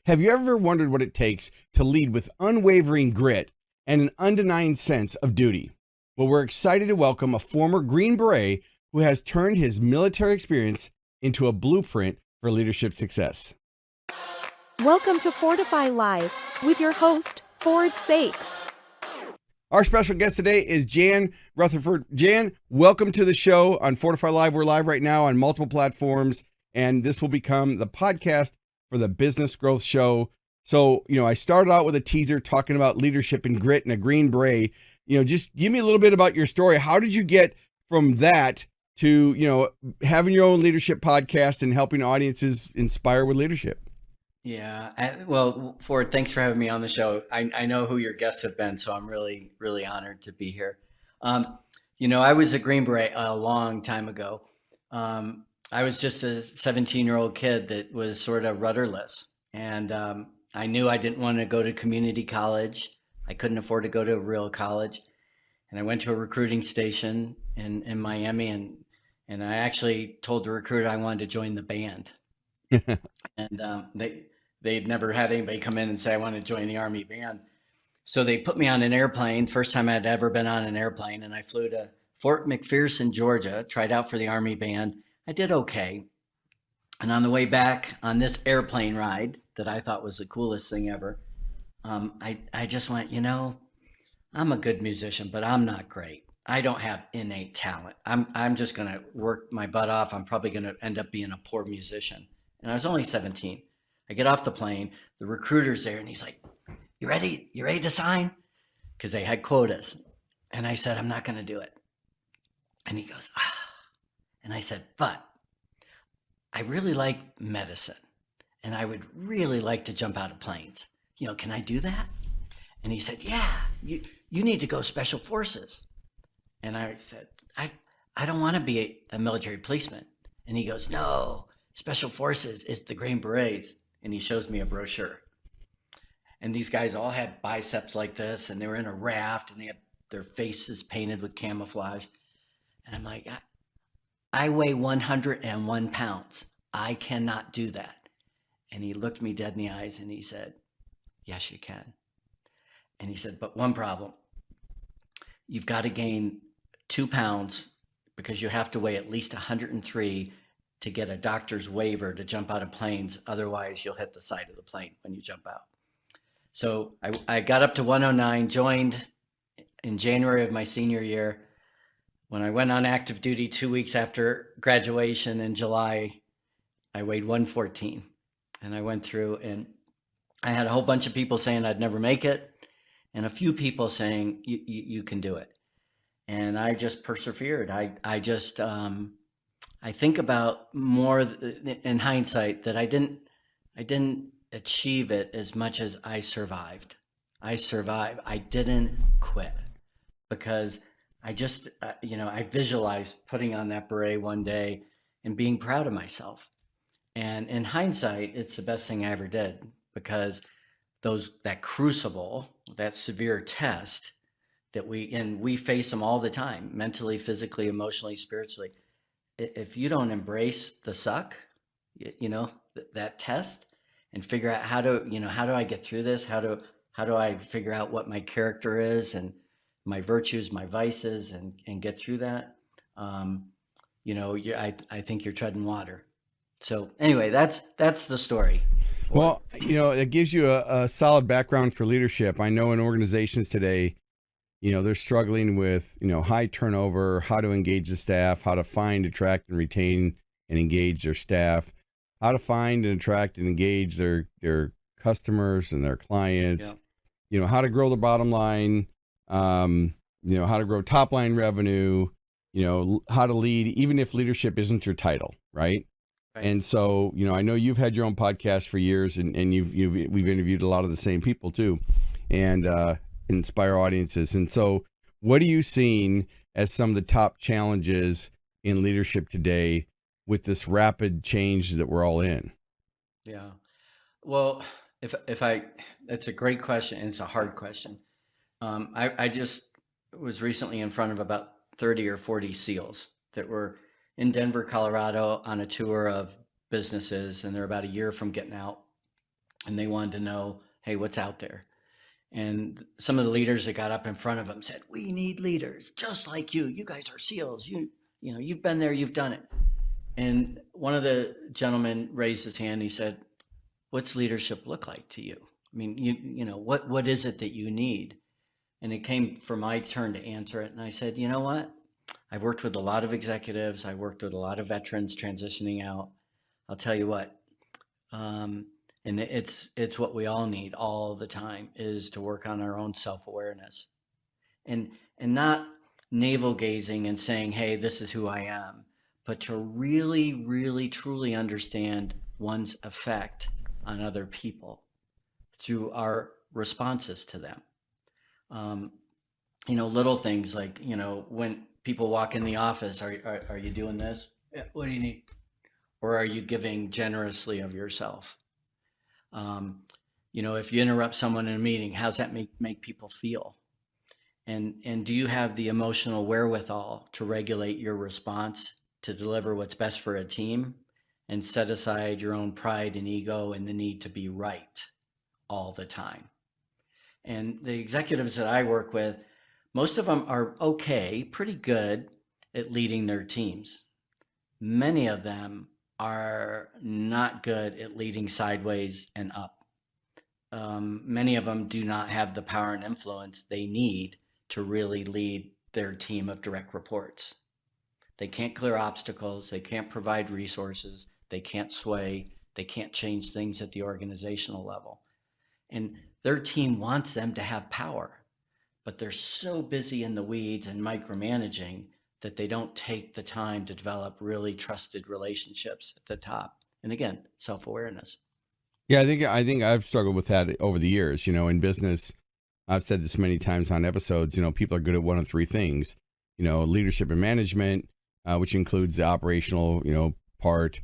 Have you ever wondered what it takes to lead with unwavering grit and an undenying sense of duty? Well, we're excited to welcome a former Green Beret who has turned his military experience into a blueprint for leadership success. Welcome to Fortify Live with your host, Ford Saeks. Our special guest today is Jan Rutherford. Jan, welcome to the show on Fortify Live. We're live right now on multiple platforms, and this will become the podcast for the Business Growth Show. So, I started out with a teaser talking about leadership and grit and a Green Beret. Just give me a little bit about your story. How did you get from that to, having your own leadership podcast and helping audiences inspire with leadership? Yeah. Well, Ford, thanks for having me on the show. I know who your guests have been, so I'm really, really honored to be here. I was a Green Beret a long time ago. I was just a 17-year-old kid that was sort of rudderless. And I knew I didn't want to go to community college. I couldn't afford to go to a real college. And I went to a recruiting station in Miami, and I actually told the recruiter I wanted to join the band. And they'd never had anybody come in and say, I want to join the Army band. So they put me on an airplane, first time I'd ever been on an airplane, and I flew to Fort McPherson, Georgia, tried out for the Army band. I did okay. And on the way back on this airplane ride that I thought was the coolest thing ever, I just went, I'm a good musician, but I'm not great. I don't have innate talent. I'm just going to work my butt off. I'm probably going to end up being a poor musician. And I was only 17. I get off the plane, the recruiter's there, and he's like, you ready? You ready to sign? Because they had quotas. And I said, I'm not going to do it. And he goes, ah. And I said, but I really like medicine, and I would really like to jump out of planes. Can I do that? And he said, yeah, you need to go special forces. And I said, I don't want to be a military policeman. And he goes, no, special forces is the Green Berets. And he shows me a brochure. And these guys all had biceps like this, and they were in a raft, and they had their faces painted with camouflage. And I'm like, I weigh 101 pounds. I cannot do that. And he looked me dead in the eyes and he said, yes, you can. And he said, but one problem. You've got to gain 2 pounds because you have to weigh at least 103 to get a doctor's waiver to jump out of planes. Otherwise, you'll hit the side of the plane when you jump out. So I got up to 109, joined in January of my senior year. When I went on active duty 2 weeks after graduation in July, I weighed 114. And I went through, and I had a whole bunch of people saying I'd never make it, and a few people saying you can do it. And I just persevered. I think about more in hindsight that I didn't achieve it as much as I survived. I didn't quit because I just, I visualized putting on that beret one day and being proud of myself. And in hindsight, it's the best thing I ever did because that crucible, that severe test that we face them all the time, mentally, physically, emotionally, spiritually. If you don't embrace the suck, that test and figure out how do I get through this? How do I figure out what my character is and my virtues, my vices, and get through that. I think you're treading water. So anyway, that's the story. Well, it gives you a solid background for leadership. I know in organizations today, they're struggling with, high turnover, how to engage the staff, how to find, attract, and retain and engage their staff, how to find and attract and engage their customers and their clients, how to grow the bottom line, how to grow top line revenue, how to lead, even if leadership isn't your title, right? And so, I know you've had your own podcast for years, and we've interviewed a lot of the same people too, and inspire audiences. And so, what are you seeing as some of the top challenges in leadership today with this rapid change that we're all in? Yeah. Well, that's a great question, and it's a hard question. I just was recently in front of about 30 or 40 SEALs that were in Denver, Colorado on a tour of businesses, and they're about a year from getting out. and they wanted to know, hey, what's out there? And some of the leaders that got up in front of them said, we need leaders just like you. You guys are SEALs. You know, you've been there, you've done it. And one of the gentlemen raised his hand. He said, what's leadership look like to you? I mean, you know, what is it that you need? And it came for my turn to answer it. And I said, you know what? I've worked with a lot of executives. I worked with a lot of veterans transitioning out. I'll tell you what, and it's what we all need all the time, is to work on our own self-awareness, and not navel gazing and saying, hey, this is who I am, but to really, really, truly understand one's effect on other people through our responses to them. You know, little things like, you know, when people walk in the office, are you doing this? Yeah, what do you need? Or are you giving generously of yourself? You know, if you interrupt someone in a meeting, how's that make people feel? And do you have the emotional wherewithal to regulate your response to deliver what's best for a team, and set aside your own pride and ego and the need to be right all the time? And the executives that I work with, most of them are okay, pretty good at leading their teams. Many of them are not good at leading sideways and up. Many of them do not have the power and influence they need to really lead their team of direct reports. They can't clear obstacles, they can't provide resources, they can't sway, they can't change things at the organizational level. And their team wants them to have power, but they're so busy in the weeds and micromanaging that they don't take the time to develop really trusted relationships at the top. And again, self-awareness. Yeah, I think I've struggled with that over the years. You know, in business, I've said this many times on episodes. You know, people are good at one of three things. You know, leadership and management, which includes the operational, you know, part,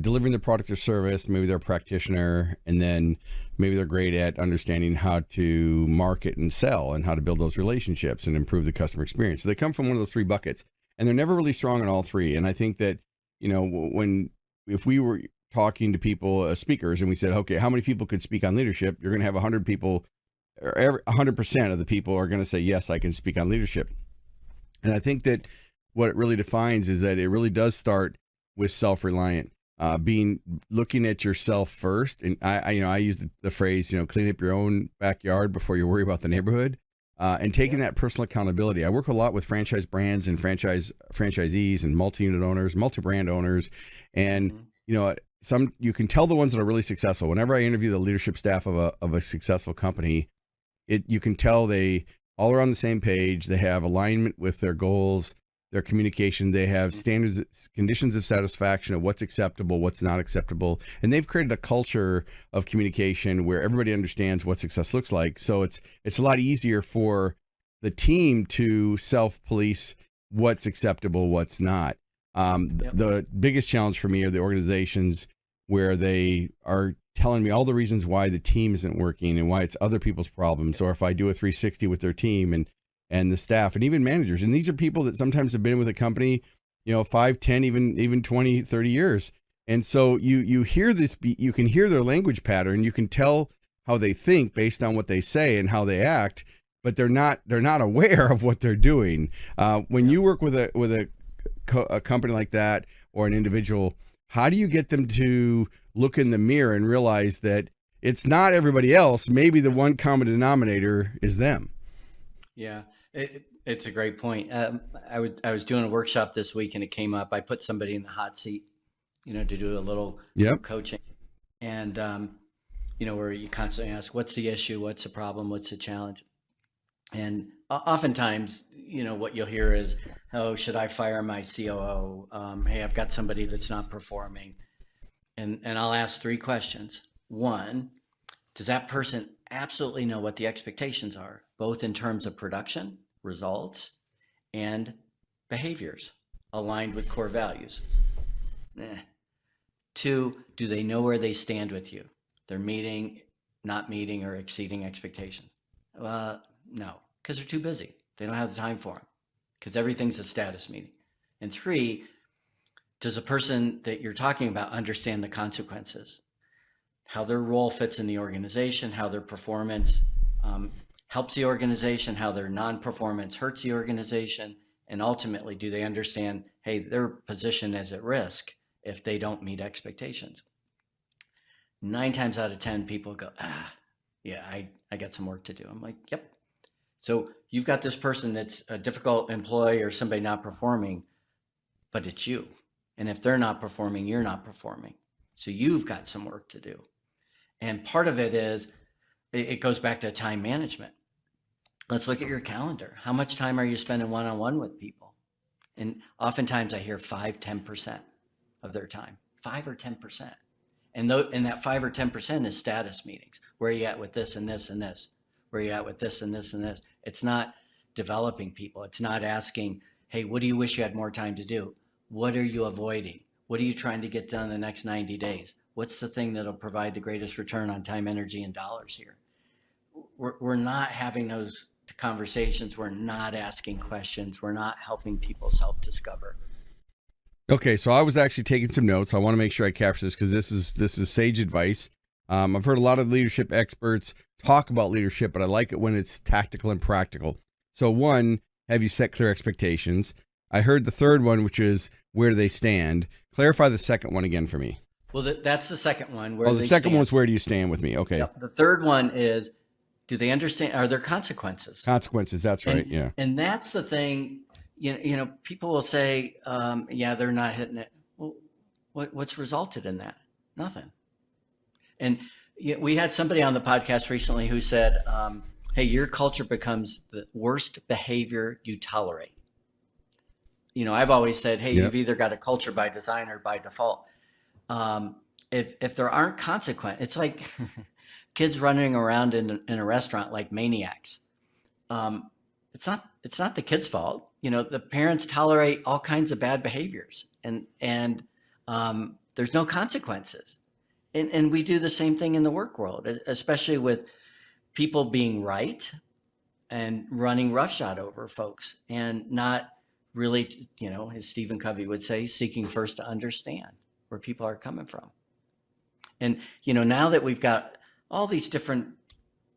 delivering the product or service. Maybe they're a practitioner, and then maybe they're great at understanding how to market and sell and how to build those relationships and improve the customer experience. So they come from one of those three buckets, and they're never really strong in all three. And I think that, you know, if we were talking to people, speakers, and we said, okay, how many people could speak on leadership? You're going to have 100 people, or 100% of the people are going to say, yes, I can speak on leadership. And I think that what it really defines is that it really does start with self-reliant, looking at yourself first. And I use the phrase, you know, clean up your own backyard before you worry about the neighborhood, and taking that personal accountability. I work a lot with franchise brands and franchisees and multi-unit owners, multi-brand owners. And, you know, you can tell the ones that are really successful. Whenever I interview the leadership staff of a successful company, you can tell they all are on the same page. They have alignment with their goals, their communication. They have standards, conditions of satisfaction of what's acceptable, what's not acceptable. And they've created a culture of communication where everybody understands what success looks like. So it's a lot easier for the team to self-police what's acceptable, what's not. The biggest challenge for me are the organizations where they are telling me all the reasons why the team isn't working and why it's other people's problems. Or if I do a 360 with their team and the staff and even managers. And these are people that sometimes have been with a company, you know, 5, 10, even 20, 30 years. And so you hear this, you can hear their language pattern. You can tell how they think based on what they say and how they act, but they're not aware of what they're doing. When you work with a company like that or an individual, how do you get them to look in the mirror and realize that it's not everybody else? Maybe the one common denominator is them. Yeah, it's a great point. I was doing a workshop this week and it came up. I put somebody in the hot seat, you know, to do a little coaching, and you know, where you constantly ask, what's the issue? What's the problem? What's the challenge? And oftentimes, you know, what you'll hear is, oh, should I fire my COO? Hey, I've got somebody that's not performing. And I'll ask 3 questions. 1, does that person absolutely know what the expectations are, both in terms of production, results, and behaviors aligned with core values? 2, do they know where they stand with you? They're meeting, not meeting, or exceeding expectations? No, because they're too busy. They don't have the time for them, because everything's a status meeting. And 3, does a person that you're talking about understand the consequences? how their role fits in the organization, how their performance helps the organization, how their non-performance hurts the organization, and ultimately, do they understand, hey, their position is at risk if they don't meet expectations? 9 times out of 10, people go, yeah, I got some work to do. I'm like, yep. So you've got this person that's a difficult employee or somebody not performing, but it's you. And if they're not performing, you're not performing. So you've got some work to do. And part of it is, it goes back to time management. Let's look at your calendar. How much time are you spending one-on-one with people? And oftentimes I hear 5-10% of their time, 5 or 10%. And that 5 or 10% is status meetings. Where are you at with this and this and this? Where are you at with this and this and this? It's not developing people. It's not asking, hey, what do you wish you had more time to do? What are you avoiding? What are you trying to get done in the next 90 days? What's the thing that'll provide the greatest return on time, energy, and dollars here? We're not having those conversations. We're not asking questions. We're not helping people self-discover. Okay, so I was actually taking some notes. I want to make sure I capture this because this is sage advice. I've heard a lot of leadership experts talk about leadership, but I like it when it's tactical and practical. So one, have you set clear expectations? I heard the third one, which is where do they stand? Clarify the second one again for me. Well, that's the second one. The second one was where do you stand with me? Okay. Yep. The third one is, do they understand? Are there consequences? Consequences. That's right. Yeah. And that's the thing. You know, people will say, yeah, they're not hitting it. Well, what's resulted in that? Nothing. And we had somebody on the podcast recently who said, hey, your culture becomes the worst behavior you tolerate. You know, I've always said, hey, You've either got a culture by design or by default. If there aren't consequences, it's like kids running around in a restaurant like maniacs. It's not the kid's fault. You know, the parents tolerate all kinds of bad behaviors, and there's no consequences. And we do the same thing in the work world, especially with people being right and running roughshod over folks and not really, you know, as Stephen Covey would say, seeking first to understand where people are coming from. And, you know, now that we've got all these different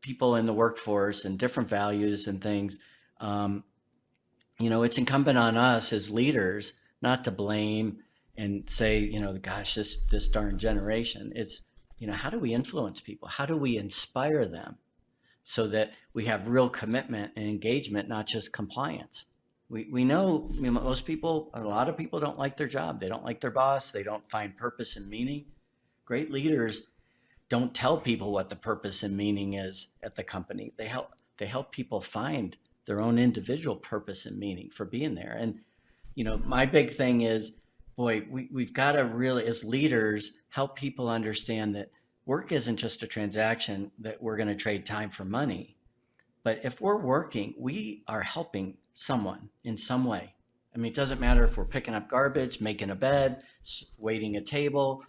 people in the workforce and different values and things, you know, it's incumbent on us as leaders not to blame and say, you know, gosh, this darn generation. It's, you know, how do we influence people? How do we inspire them so that we have real commitment and engagement, not just compliance? We know, I mean, most people, a lot of people don't like their job. They don't like their boss. They don't find purpose and meaning. Great leaders don't tell people what the purpose and meaning is at the company. They help people find their own individual purpose and meaning for being there. And, you know, my big thing is, boy, we've got to really, as leaders, help people understand that work isn't just a transaction that we're going to trade time for money. But if we're working, we are helping someone in some way. I mean, it doesn't matter if we're picking up garbage, making a bed, waiting a table,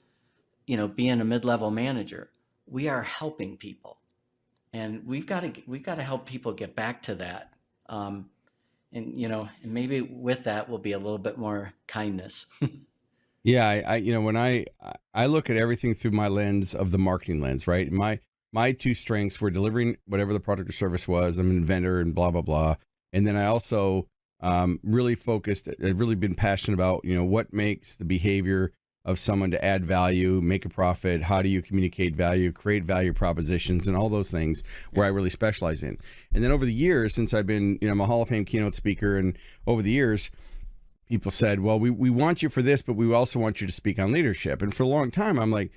you know, being a mid-level manager. We are helping people, and we've got to help people get back to that. And you know, and maybe with that will be a little bit more kindness. Yeah, I you know, when I look at everything through my lens of the marketing lens, right? My two strengths were delivering whatever the product or service was. I'm an inventor and blah blah blah. And then I also really focused. I've really been passionate about, you know, what makes the behavior of someone to add value, make a profit. How do you communicate value, create value propositions, and all those things where I really specialize in. And then over the years, since I've been, you know, I'm a Hall of Fame keynote speaker, and over the years, people said, well, we want you for this, but we also want you to speak on leadership. And for a long time, I'm like,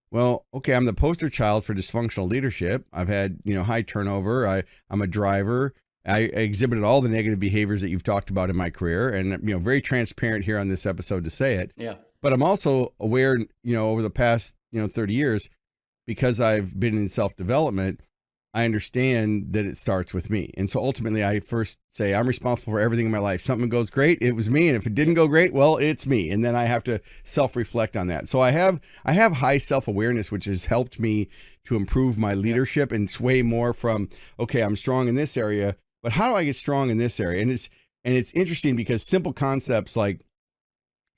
well, okay, I'm the poster child for dysfunctional leadership. I've had, you know, high turnover. I'm a driver. I exhibited all the negative behaviors that you've talked about in my career, and, you know, very transparent here on this episode to say it. Yeah. But I'm also aware, you know, over the past, you know, 30 years, because I've been in self-development, I understand that it starts with me. And so ultimately I first say I'm responsible for everything in my life. Something goes great, it was me. And if it didn't go great, well, it's me. And then I have to self-reflect on that. So I have high self-awareness, which has helped me to improve my leadership and sway more from, okay, I'm strong in this area, but how do I get strong in this area? And it's interesting because simple concepts like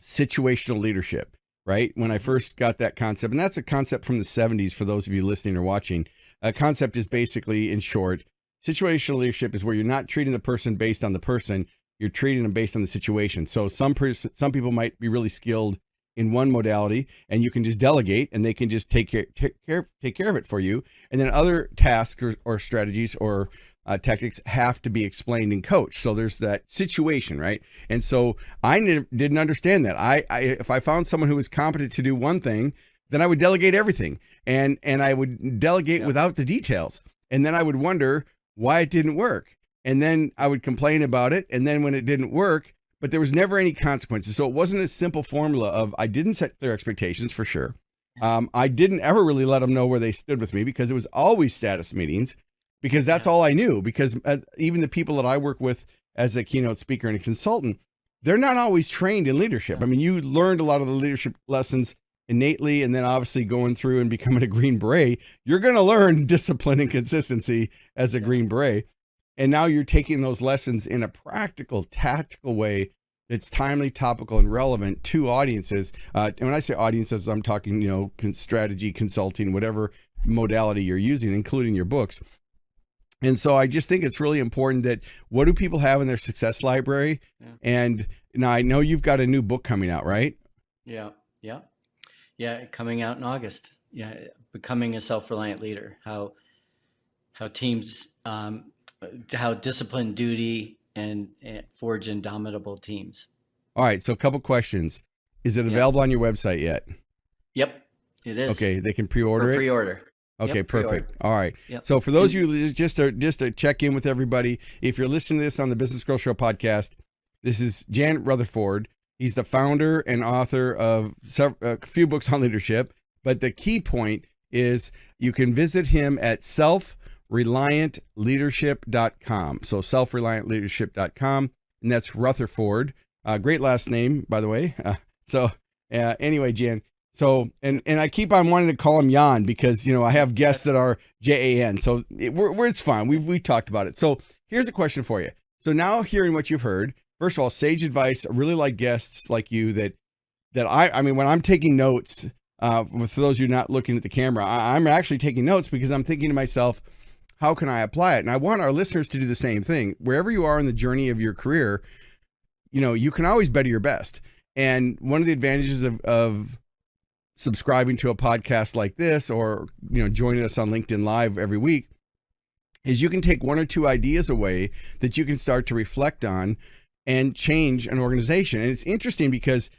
situational leadership, right? When I Mhm. first got that concept, and that's a concept from the 70s for those of you listening or watching. A concept is basically, in short, situational leadership is where you're not treating the person based on the person, you're treating them based on the situation. So some people might be really skilled in one modality, and you can just delegate, and they can just take care of it for you. And then other tasks or strategies or tactics have to be explained and coached. So there's that situation, right? And so I didn't understand that. If I found someone who was competent to do one thing, then I would delegate everything, and I would delegate Yep. without the details, and then I would wonder why it didn't work, and then I would complain about it, and then when it didn't work, but there was never any consequences. So it wasn't a simple formula of I didn't set their expectations for sure. I didn't ever really let them know where they stood with me because it was always status meetings because that's Yeah. all I knew. Because even the people that I work with as a keynote speaker and a consultant, they're not always trained in leadership. Yeah. I mean, you learned a lot of the leadership lessons innately, and then obviously going through and becoming a Green Beret, you're going to learn discipline and consistency as a Yeah. Green Beret. And now you're taking those lessons in a practical, tactical way that's timely, topical, and relevant to audiences. And when I say audiences, I'm talking, strategy, consulting, whatever modality you're using, including your books. And so I just think it's really important that what do people have in their success library? Yeah. And now I know you've got a new book coming out, right? Yeah. Yeah. Yeah. Coming out in August. Yeah. Becoming a self-reliant leader. How teams, how discipline, duty, and forge indomitable teams. All right. So a couple questions. Is it Yeah. available on your website yet? Yep. It is. Okay. They can For pre-order it. pre-order. Okay, Yep, perfect. pre-order. All right. Yep. So for those And of you, just to check in with everybody, if you're listening to this on the Business Girl Show podcast, this is Jan Rutherford. He's the founder and author of a few books on leadership. But the key point is you can visit him at self-reliantleadership.com. So self-reliantleadership.com, and that's Rutherford. Great last name, by the way. Anyway, Jan. So, and I keep on wanting to call him Jan because, I have guests that are Jan. So it's fine. We talked about it. So here's a question for you. So now hearing what you've heard, first of all, sage advice. I really like guests like you that I mean, when I'm taking notes, for those of you not looking at the camera, I'm actually taking notes because I'm thinking to myself, how can I apply it? And I want our listeners to do the same thing. Wherever you are in the journey of your career, you can always better your best. And one of the advantages of subscribing to a podcast like this or joining us on LinkedIn Live every week is you can take one or two ideas away that you can start to reflect on and change an organization. And it's interesting because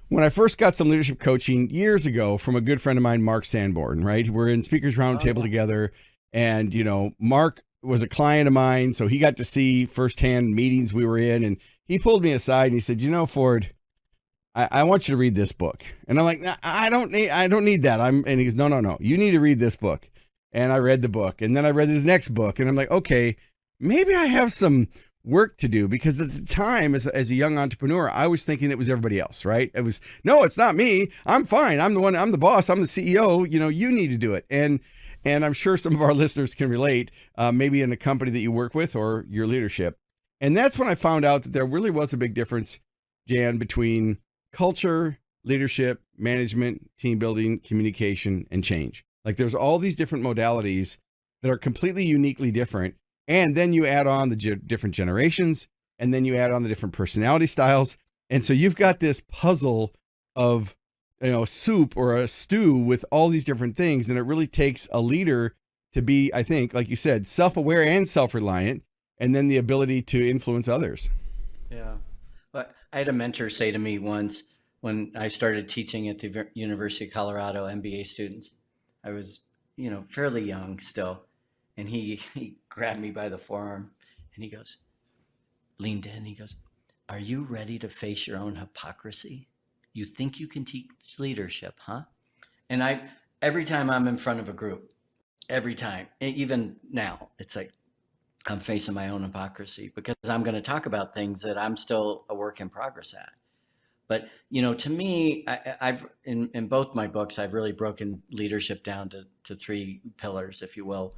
when I first got some leadership coaching years ago from a good friend of mine, Mark Sanborn, right? We're in Speakers Roundtable together, and Mark was a client of mine, so he got to see firsthand meetings we were in, and he pulled me aside and he said, Ford, I want you to read this book. And I'm like, I don't need that. And he goes, no. You need to read this book. And I read the book, and then I read his next book, and I'm like, okay, maybe I have some work to do, because at the time as a young entrepreneur, I was thinking it was everybody else, right? It was, no, it's not me. I'm fine. I'm the boss. I'm the CEO. You need to do it. And I'm sure some of our listeners can relate, maybe in a company that you work with or your leadership. And that's when I found out that there really was a big difference, Jan, between culture, leadership, management, team building, communication, and change. Like there's all these different modalities that are completely uniquely different. And then you add on the different generations, and then you add on the different personality styles. And so you've got this puzzle of, soup or a stew with all these different things. And it really takes a leader to be, I think, like you said, self-aware and self-reliant, and then the ability to influence others. Yeah. But I had a mentor say to me once when I started teaching at the University of Colorado MBA students. I was, fairly young still. And he grabbed me by the forearm and he goes, leaned in, he goes, are you ready to face your own hypocrisy? You think you can teach leadership, huh? And every time I'm in front of a group, every time, even now, it's like, I'm facing my own hypocrisy because I'm going to talk about things that I'm still a work in progress at. But, to me, I've in both my books, I've really broken leadership down to three pillars, if you will.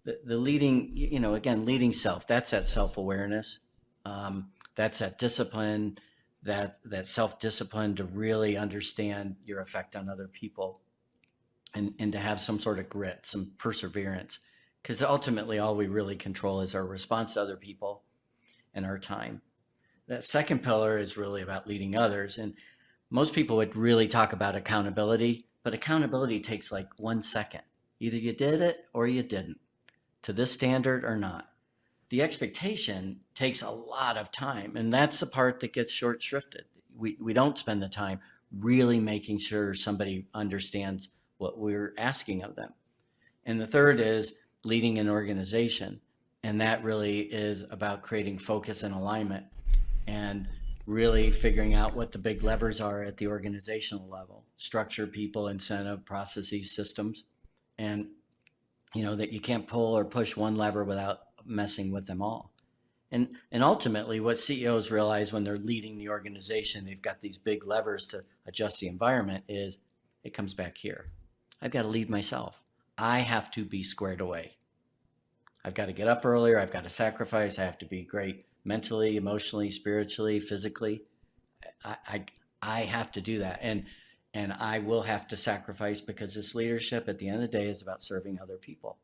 The leading, again, leading self, that's that self-awareness. That's that discipline. that self-discipline to really understand your effect on other people, and to have some sort of grit, some perseverance, because ultimately all we really control is our response to other people and our time. That second pillar is really about leading others. And most people would really talk about accountability, but accountability takes like 1 second. Either you did it or you didn't, to this standard or not. The expectation takes a lot of time, and that's the part that gets short shrifted. We don't spend the time really making sure somebody understands what we're asking of them. And the third is leading an organization. And that really is about creating focus and alignment, and really figuring out what the big levers are at the organizational level: structure, people, incentive, processes, systems. And that you can't pull or push one lever without messing with them all. And ultimately, what CEOs realize when they're leading the organization, they've got these big levers to adjust the environment, is it comes back here. I've got to lead myself. I have to be squared away. I've got to get up earlier. I've got to sacrifice. I have to be great mentally, emotionally, spiritually, physically. I have to do that. And I will have to sacrifice, because this leadership at the end of the day is about serving other people.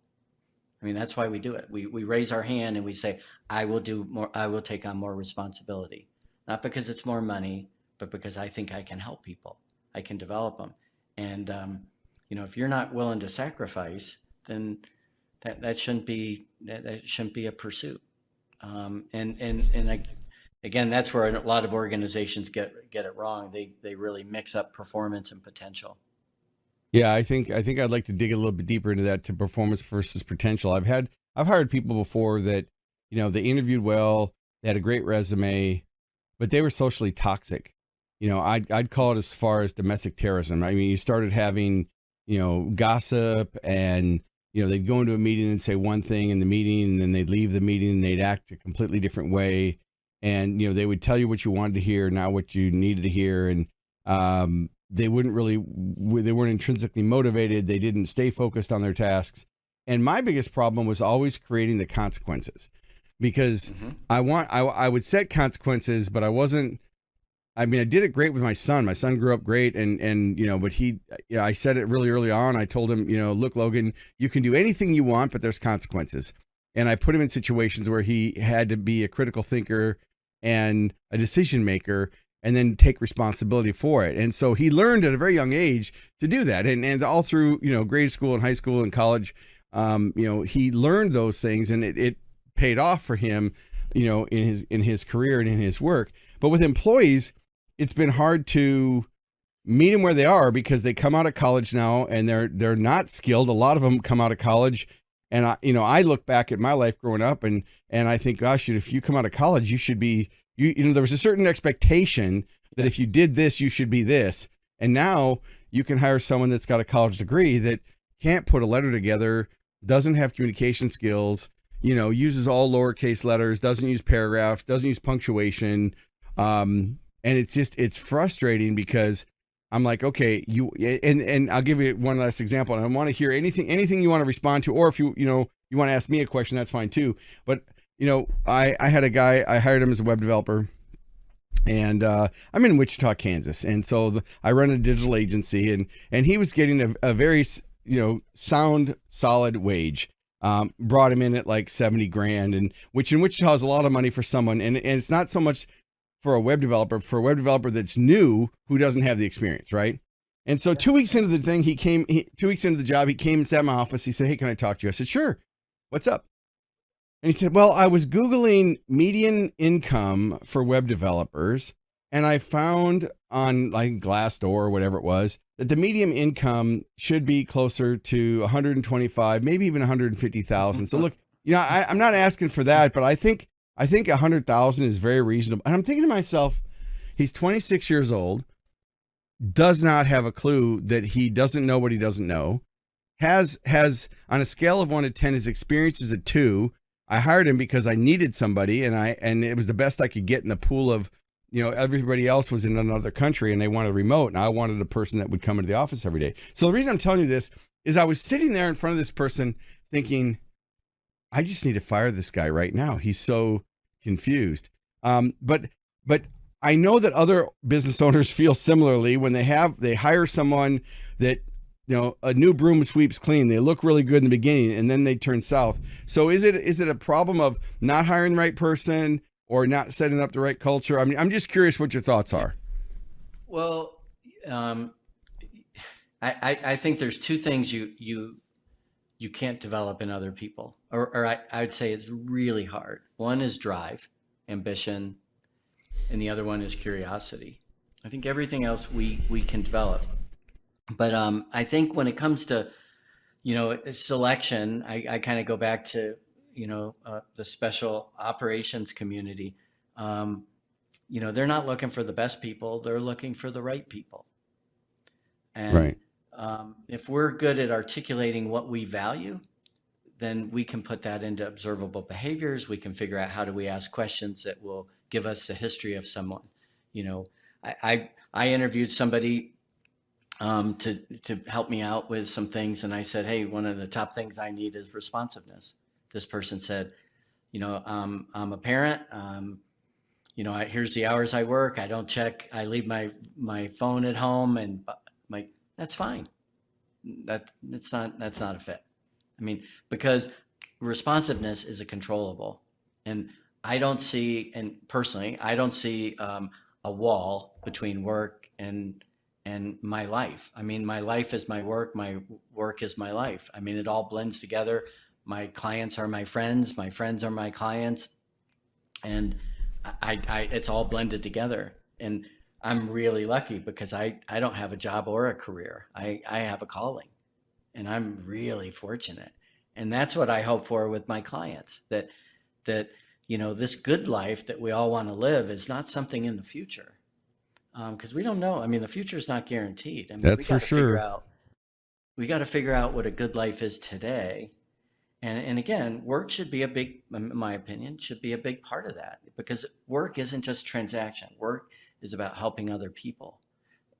I mean, that's why we do it. We raise our hand and we say, I will do more. I will take on more responsibility, not because it's more money, but because I think I can help people. I can develop them. And, if you're not willing to sacrifice, then that shouldn't be a pursuit. Again, that's where a lot of organizations get it wrong. They really mix up performance and potential. Yeah, I think I'd like to dig a little bit deeper into that, to performance versus potential. I've hired people before that, they interviewed well, they had a great resume, but they were socially toxic. I'd call it as far as domestic terrorism. I mean, you started having, gossip, and they'd go into a meeting and say one thing in the meeting, and then they'd leave the meeting and they'd act a completely different way. And, they would tell you what you wanted to hear, not what you needed to hear. And, they weren't intrinsically motivated. They didn't stay focused on their tasks. And my biggest problem was always creating the consequences, because I would set consequences, but I did it great with my son. My son grew up great. But I said it really early on. I told him, look, Logan, you can do anything you want, but there's consequences. And I put him in situations where he had to be a critical thinker and a decision maker, and then take responsibility for it. And so he learned at a very young age to do that. And all through, grade school and high school and college, he learned those things, and it paid off for him, in his career and in his work. But with employees, it's been hard to meet them where they are, because they come out of college now and they're not skilled. A lot of them come out of college. And I look back at my life growing up, and I think, gosh, if you come out of college, you should be, there was a certain expectation that if you did this, you should be this. And now you can hire someone that's got a college degree that can't put a letter together, doesn't have communication skills, uses all lowercase letters, doesn't use paragraphs, doesn't use punctuation. And it's frustrating, because I'm like, okay, and I'll give you one last example. And I want to hear anything you want to respond to, or if you want to ask me a question, that's fine too. But I had a guy, I hired him as a web developer, and I'm in Wichita, Kansas. And so I run a digital agency, and he was getting a very, sound, solid wage. Brought him in at like 70 grand, and which in Wichita is a lot of money for someone. And it's not so much for a web developer that's new, who doesn't have the experience. Right. And so 2 weeks into the thing, 2 weeks into the job, he came and sat in my office. He said, "Hey, can I talk to you?" I said, "Sure. What's up?" And he said, "Well, I was Googling median income for web developers, and I found on like Glassdoor or whatever it was, that the median income should be closer to 125, maybe even 150,000. So look, I'm not asking for that, but I think 100,000 is very reasonable." And I'm thinking to myself, he's 26 years old, does not have a clue that he doesn't know what he doesn't know, has on a scale of 1 to 10, his experience is a 2. I hired him because I needed somebody, and it was the best I could get in the pool of, everybody else was in another country and they wanted remote, and I wanted a person that would come into the office every day. So the reason I'm telling you this is I was sitting there in front of this person thinking, I just need to fire this guy right now. He's so confused. But I know that other business owners feel similarly when they hire someone that, a new broom sweeps clean. They look really good in the beginning and then they turn south. So is it a problem of not hiring the right person or not setting up the right culture? I mean, I'm just curious what your thoughts are. Well, I think there's two things you can't develop in other people, or I would say it's really hard. One is drive, ambition, and the other one is curiosity. I think everything else we can develop. But I think when it comes to, selection, I kind of go back to, the special operations community. They're not looking for the best people. They're looking for the right people. And Right. if we're good at articulating what we value, then we can put that into observable behaviors. We can figure out how do we ask questions that will give us a history of someone. I interviewed somebody to help me out with some things, and I said, hey, one of the top things I need is responsiveness. This person said, I'm a parent. Here's the hours I work. I don't check. I leave my phone at home, and that's fine. That's not a fit. I mean, because responsiveness is a controllable, and personally, I don't see a wall between work and my life. I mean, my life is my work is my life. I mean, it all blends together. My clients are my friends are my clients, and it's all blended together. And I'm really lucky because I don't have a job or a career. I have a calling, and I'm really fortunate. And that's what I hope for with my clients, that this good life that we all want to live is not something in the future. Because we don't know. I mean, the future is not guaranteed. I mean, That's for sure. We got to figure out what a good life is today. And again, work should be in my opinion, should be a big part of that, because work isn't just transaction. Work is about helping other people.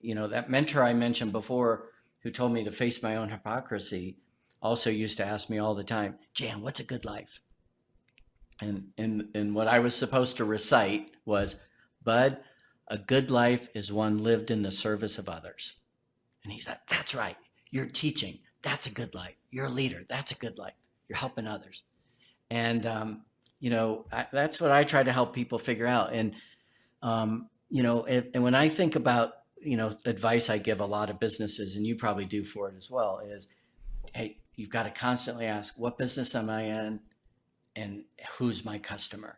That mentor I mentioned before, who told me to face my own hypocrisy, also used to ask me all the time, Jan, what's a good life? And what I was supposed to recite was, Bud, a good life is one lived in the service of others. And he said, that's right. You're teaching. That's a good life. You're a leader. That's a good life. You're helping others. And, that's what I try to help people figure out. And, and when I think about, advice I give a lot of businesses, and you probably do for it as well, is, hey, you've got to constantly ask, what business am I in and who's my customer?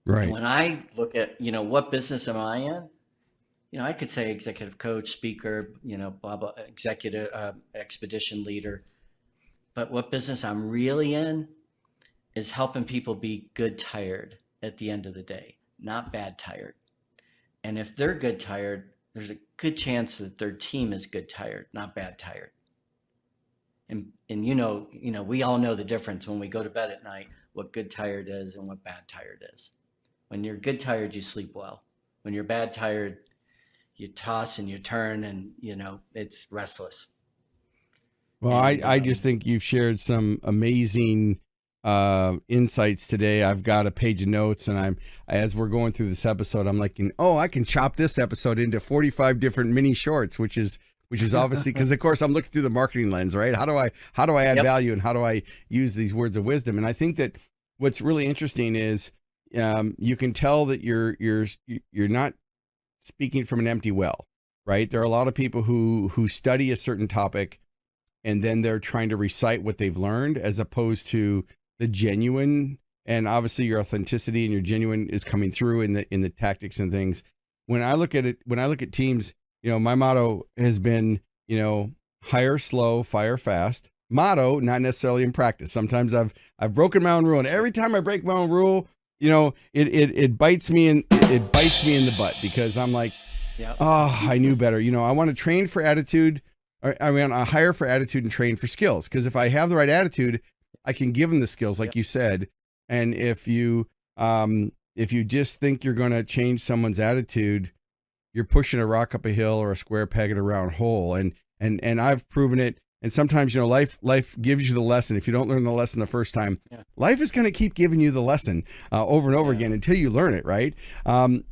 Right. And when I look at, what business am I in? I could say executive coach, speaker, blah, blah, executive, expedition leader. But what business I'm really in is helping people be good tired at the end of the day, not bad tired. And if they're good tired, there's a good chance that their team is good tired, not bad tired. And we all know the difference when we go to bed at night, what good tired is and what bad tired is. When you're good tired, you sleep well. When you're bad tired, you toss and you turn, and it's restless. Well, I just think you've shared some amazing insights today. I've got a page of notes, and as we're going through this episode, I'm like, I can chop this episode into 45 different mini shorts, which is obviously because, of course, I'm looking through the marketing lens, right? How do I add value, and how do I use these words of wisdom? And I think that what's really interesting is you can tell that you're not speaking from an empty well, right? There are a lot of people who study a certain topic, and then they're trying to recite what they've learned, as opposed to the genuine. And obviously your authenticity and your genuine is coming through in the tactics and things. When I look at teams, my motto has been, hire slow, fire fast. Motto, not necessarily in practice. Sometimes I've broken my own rule, and every time I break my own rule, it bites me in the butt, because I'm like, I knew better. I want to train for attitude. I hire for attitude and train for skills, because if I have the right attitude, I can give them the skills, like you said. And if you just think you're going to change someone's attitude, you're pushing a rock up a hill or a square peg in a round hole. And I've proven it And sometimes, life gives you the lesson. If you don't learn the lesson the first time, Yeah. life is going to keep giving you the lesson over and over again until you learn it, right?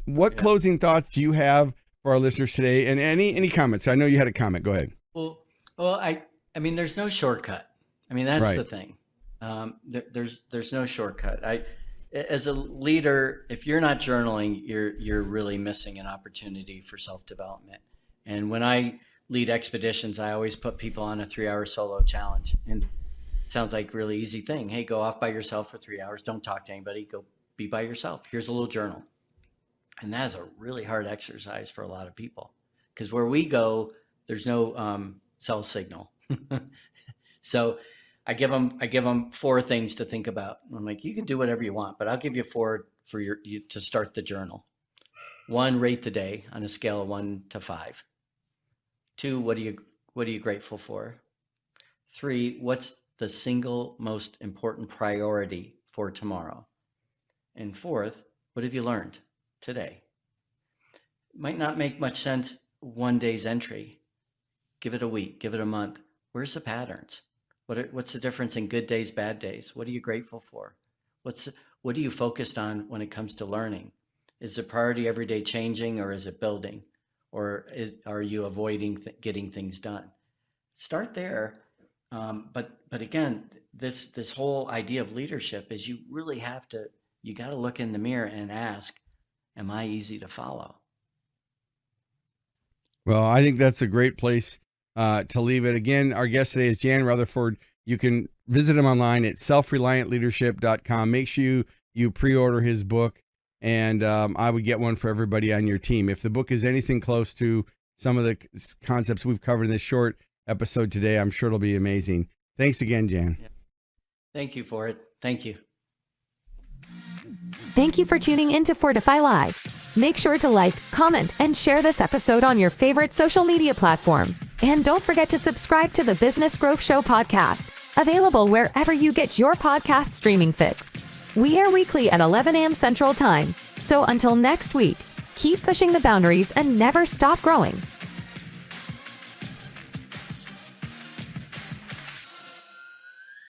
What closing thoughts do you have for our listeners today? And any comments? I know you had a comment. Go ahead. Well, I mean, there's no shortcut. I mean, that's the thing. There's no shortcut. As a leader, if you're not journaling, you're really missing an opportunity for self-development. And when I lead expeditions, I always put people on a 3-hour solo challenge. And it sounds like a really easy thing. Hey, go off by yourself for 3 hours. Don't talk to anybody. Go be by yourself. Here's a little journal. And that is a really hard exercise for a lot of people, because where we go, there's no cell signal. So I give them 4 things to think about. I'm like, you can do whatever you want, but I'll give you 4 for you to start the journal. 1, rate the day on a scale of 1 to 5. 2, what are you grateful for? 3, what's the single most important priority for tomorrow? And 4th, what have you learned today? Might not make much sense one day's entry. Give it a week, give it a month. Where's the patterns? What's the difference in good days, bad days? What are you grateful for? What are you focused on when it comes to learning? Is the priority every day changing, or is it building? Or are you avoiding getting things done? Start there. But again, this whole idea of leadership is you really you got to look in the mirror and ask, am I easy to follow? Well, I think that's a great place to leave it. Again, our guest today is Jan Rutherford. You can visit him online at self-reliantleadership.com. Make sure you pre-order his book, and I would get one for everybody on your team. If the book is anything close to some of the concepts we've covered in this short episode today, I'm sure it'll be amazing. Thanks again, Jan. Yeah. Thank you for it. Thank you. Thank you for tuning in to Fortify Live. Make sure to like, comment, and share this episode on your favorite social media platform. And don't forget to subscribe to the Business Growth Show podcast, available wherever you get your podcast streaming fix. We air weekly at 11 a.m. Central Time. So until next week, keep pushing the boundaries and never stop growing.